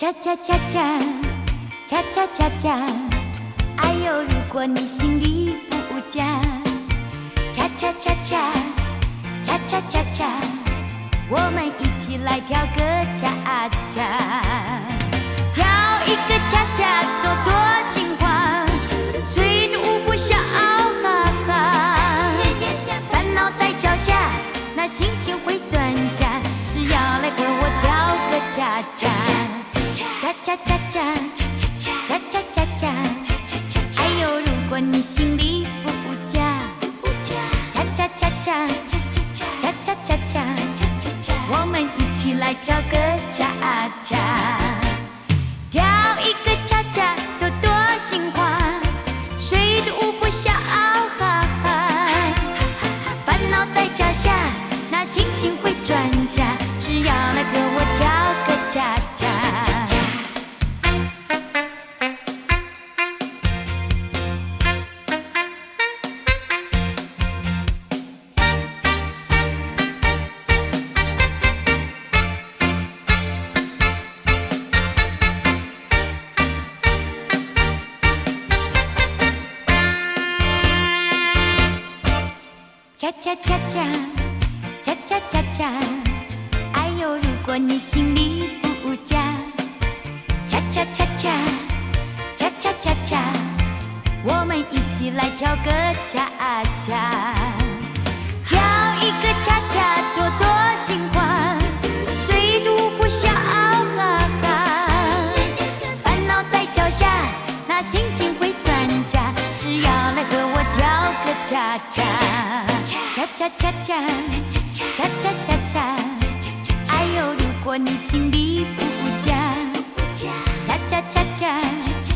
恰恰恰恰，恰恰恰恰，哎呦，如果你心里不假，恰恰恰恰，恰恰恰恰，我们一起来跳个恰恰，跳一个恰恰，多多心花，随着舞步笑哈哈，烦恼在脚下，那心情会转佳，只要来和我跳个恰恰。恰恰恰恰，恰恰恰恰，哎呦，如果你心里不假，恰恰恰恰，恰恰恰恰，我们一起来跳个恰恰，跳一个恰恰，多多心花，随着舞步笑哈哈，烦恼在脚下，那心情会转佳，只要来和我跳个恰恰。恰恰恰恰，恰恰恰恰，哎呦，如果你心里不假，恰恰恰恰，恰恰恰恰，我们一起来跳个恰恰，跳一个恰恰，多多心花，随着舞步笑哈哈，烦恼在脚下，那心情会转佳，只要来和我跳个恰恰。恰恰恰恰，恰恰恰恰，哎呦，如果你心里不假，恰恰恰恰，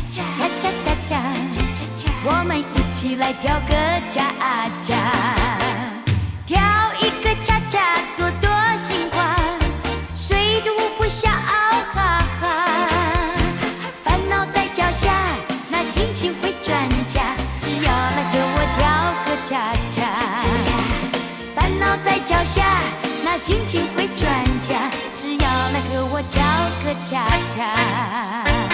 恰恰恰恰，我们一起来跳个恰恰，跳一个恰恰，多多心花，随着舞步笑哈哈，烦恼在脚下，那心情会转佳，只要来和我跳个恰恰。烦恼在脚下，那心情会转佳，只要来和我跳个恰恰。